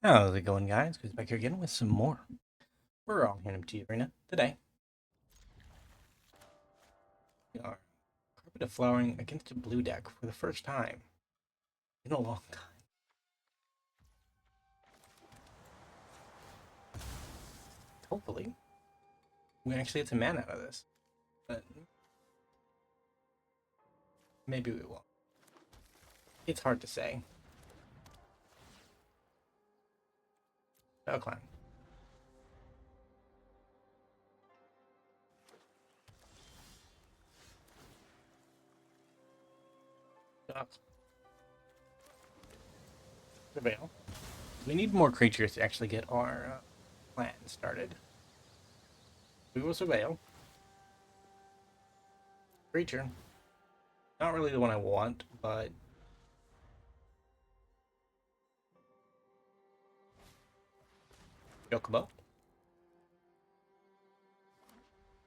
How's it going, guys? Goes back here again with some more. We're all here in MT Arena today. We are Carpet of Flowering against a blue deck for the first time in a long time. Hopefully, we actually get some mana out of this, but maybe we won't. It's hard to say. Climb. Prevail. We need more creatures to actually get our plan started. We will surveil. Creature. Not really the one I want, but Chocobo.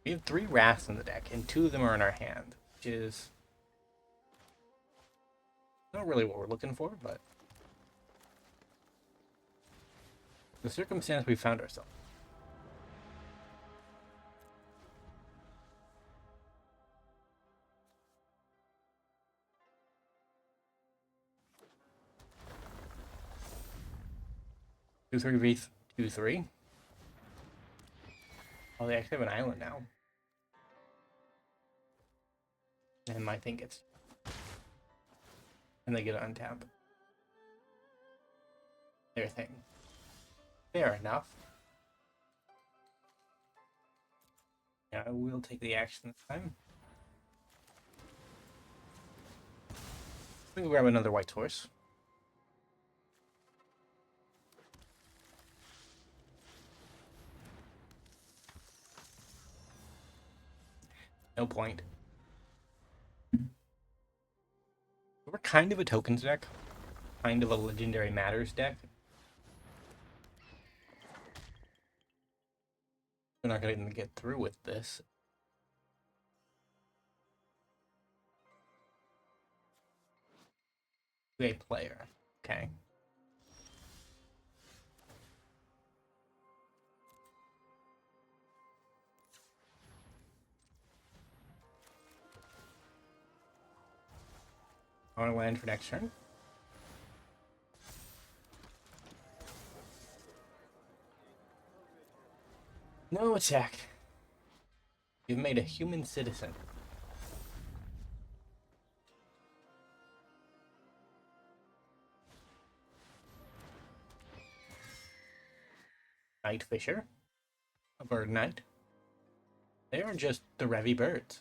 We have 3 Wraths in the deck, and 2 of them are in our hand, which is not really what we're looking for, but the circumstance we found ourselves. Two three v 2/3. Oh, they actually have an island now. And my thing gets, and they get to untap their thing. Fair enough. Yeah, we'll take the action this time. We can grab another white horse. No point. We're kind of a tokens deck, kind of a legendary matters deck. We're not going to get through with this. Great player. Okay. I want to land for next turn. No attack. You've made a human citizen. Night Fisher. A bird knight. They are just the Revy birds.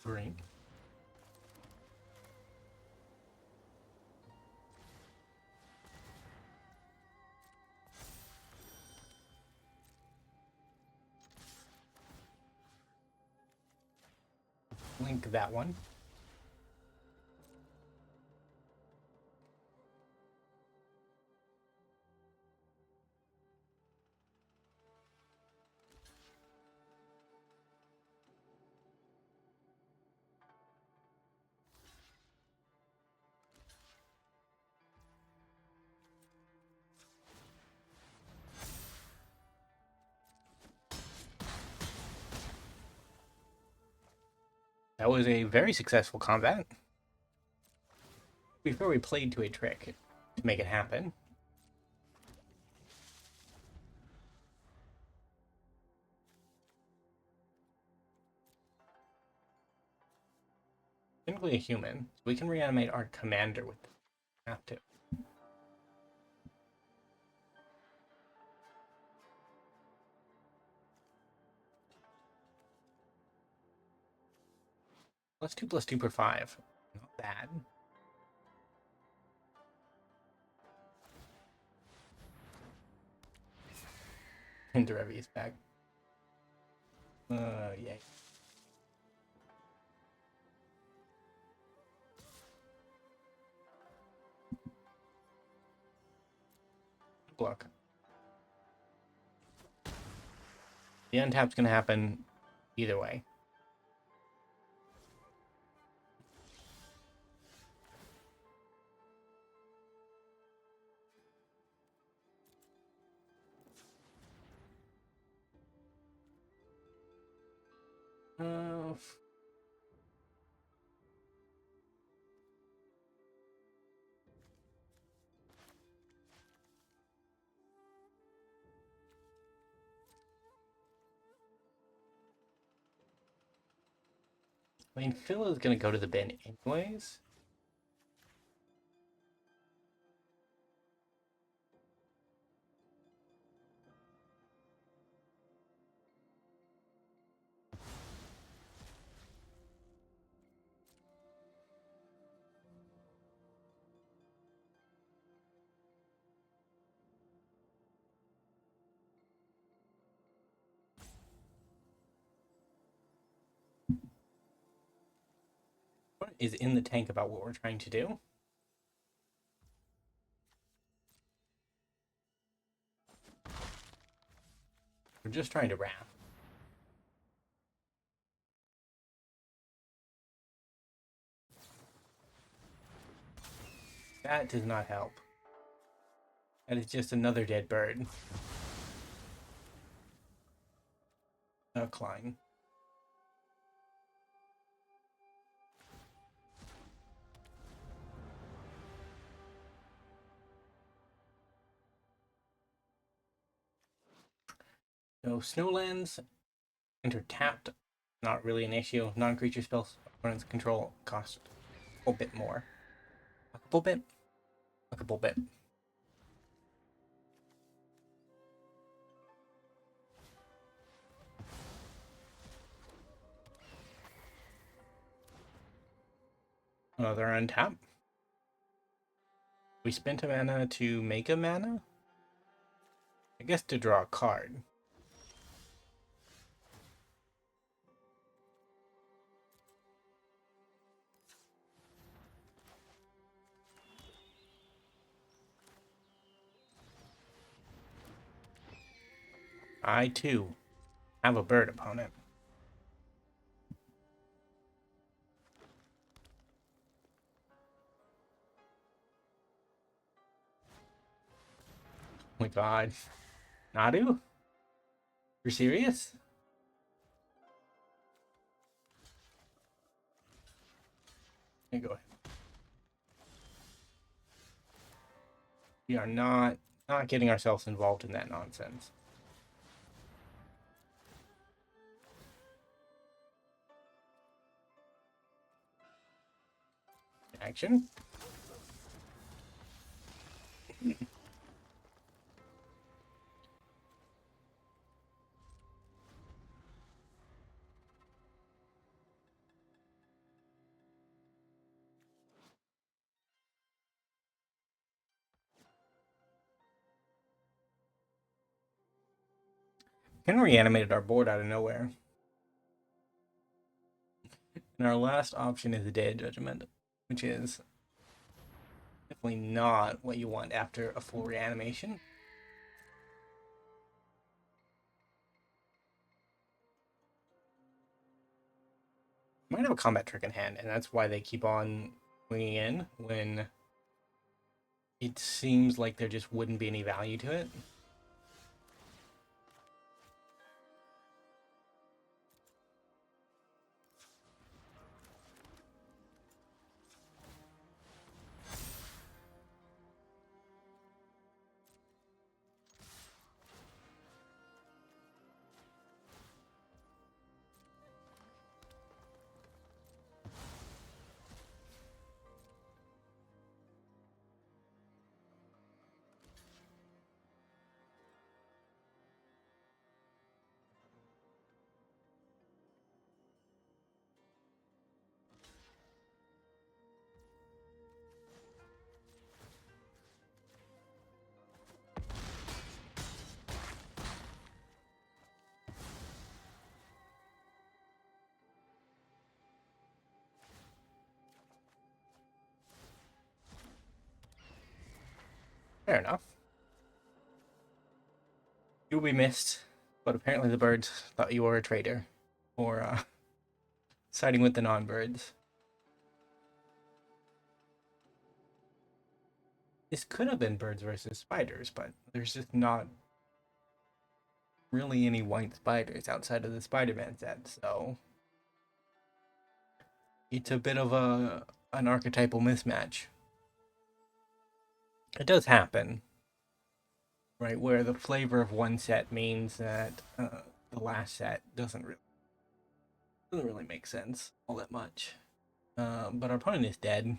Drink. Link that one. That was a very successful combat. Before we played to a trick to make it happen. Technically a human, so we can reanimate our commander with this. Have to. +2/+2 per 5. Not bad. And Derevi is back. Yay. Block. The untap's going to happen either way. Uh, I mean, Phil is going to go to the bin anyways. What is in the tank about what we're trying to do? We're just trying to wrap. That does not help. That is just another dead bird. A Klein. So Snowlands enter tapped. Not really an issue. Non-creature spells opponent's control cost a bit more. A couple bit. A couple bit. Another untap. We spent a mana to make a mana? I guess to draw a card. I, too, have a bird opponent. Oh my god. Nadu? You're serious? Here you go. We are not getting ourselves involved in that nonsense. Action. Ken reanimated our board out of nowhere. And our last option is a Day of Judgment, which is definitely not what you want after a full reanimation. Might have a combat trick in hand, and that's why they keep on swinging in when it seems like there just wouldn't be any value to it. Fair enough. You'll be missed. But apparently the birds thought you were a traitor. Or, siding with the non-birds. This could have been birds versus spiders, but there's just not really any white spiders outside of the Spider-Man set, so it's a bit of an archetypal mismatch. It does happen, right? Where the flavor of one set means that the last set doesn't really make sense all that much. But our opponent is dead.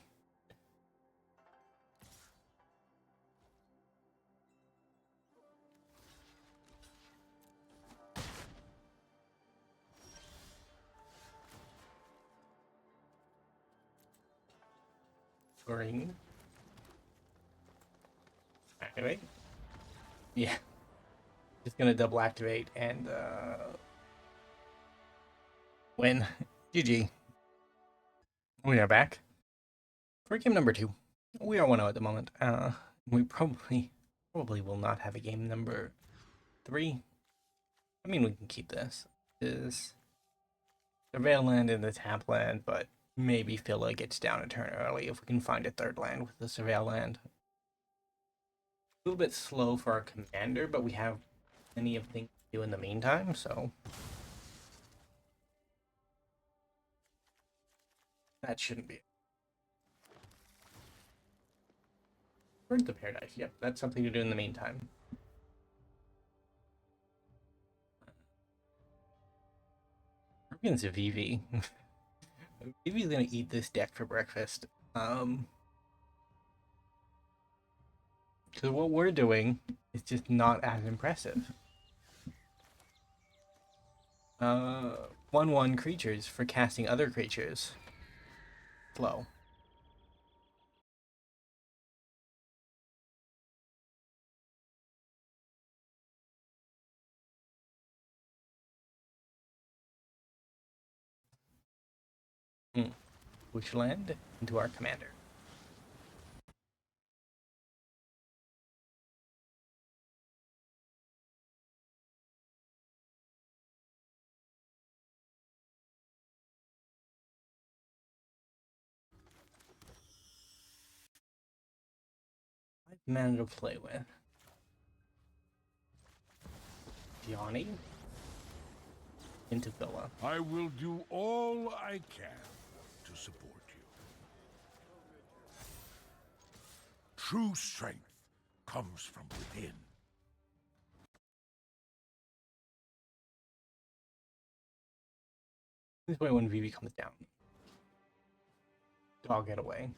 Green. Activate. Yeah. Just gonna double activate and win. GG. We are back for game number 2. We are 1-0 at the moment. We probably will not have a game number 3. I mean, we can keep this. Is Surveil land in the tap land, but maybe Phila gets down a turn early if we can find a third land with the Surveil land. A little bit slow for our commander, but we have plenty of things to do in the meantime, so that shouldn't be it. Birds of Paradise, yep, that's something to do in the meantime. Rugen's a VV. VV's gonna eat this deck for breakfast. Because what we're doing is just not as impressive. 1/1 creatures for casting other creatures. Flow. Push land into our commander. Man to play with. Ajani into Villa. I will do all I can to support you. True strength comes from within. This way when VV comes down. Dog get away.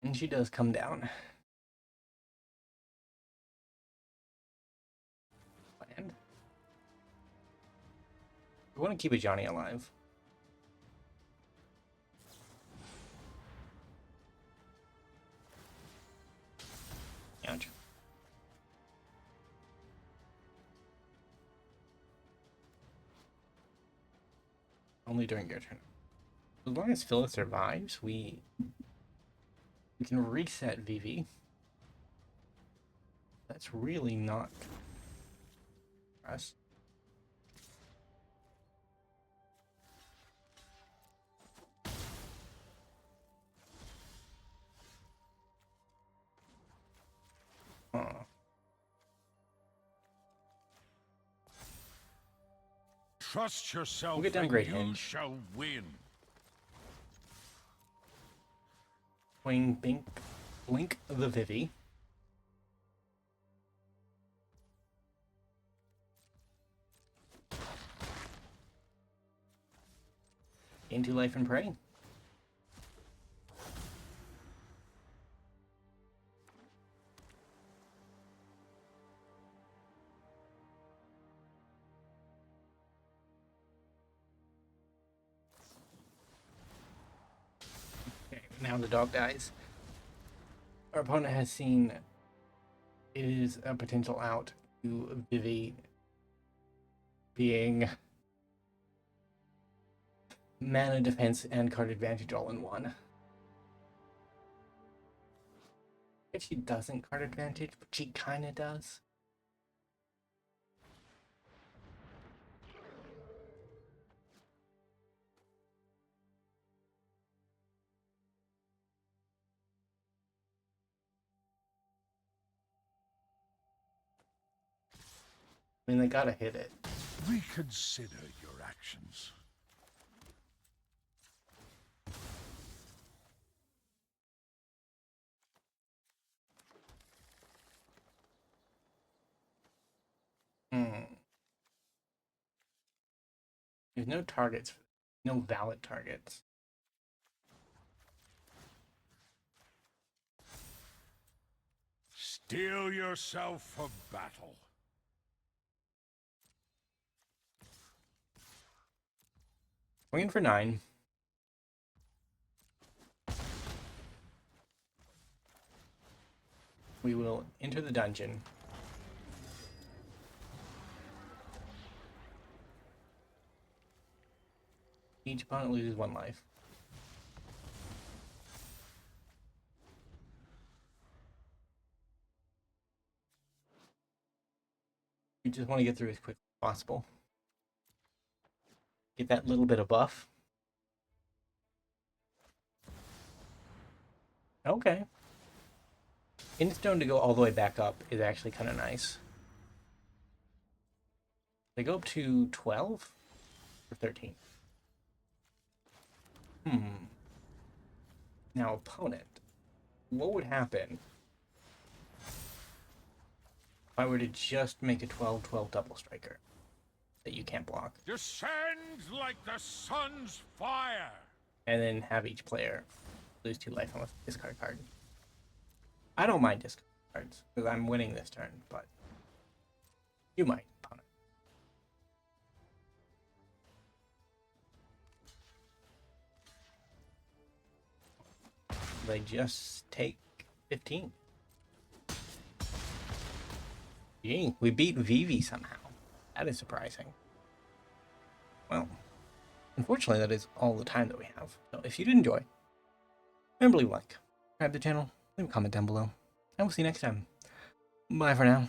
And she does come down. Land. We want to keep Ajani alive. Ouch. Only during your turn. As long as Phyllis survives, we can reset VV. That's really not us. Trust yourself, we'll get down and Great you Henge. shall win. Swing, blink the Vivi. Into life and pray. Okay, now the dog dies. Our opponent has seen it is a potential out to Vivi being mana defense and card advantage all in one. If she doesn't card advantage, but she kinda does. I mean, they gotta hit it. Reconsider your actions. There's no targets, no valid targets. Steel yourself for battle. We're in for 9. We will enter the dungeon. Each opponent loses 1 life. We just want to get through as quick as possible. Get that little bit of buff. Okay. Instone to go all the way back up is actually kind of nice. They go up to 12 or 13. Now, opponent. What would happen if I were to just make a 12-12 double striker that you can't block? Descend like the sun's fire. And then have each player lose 2 life on a discard card. I don't mind discard cards because I'm winning this turn, but you might, opponent. They just take 15. Gee, we beat Vivi somehow. That is surprising. Well, unfortunately, that is all the time that we have. So if you did enjoy, remember to leave a like, subscribe to the channel, leave a comment down below, and we'll see you next time. Bye for now.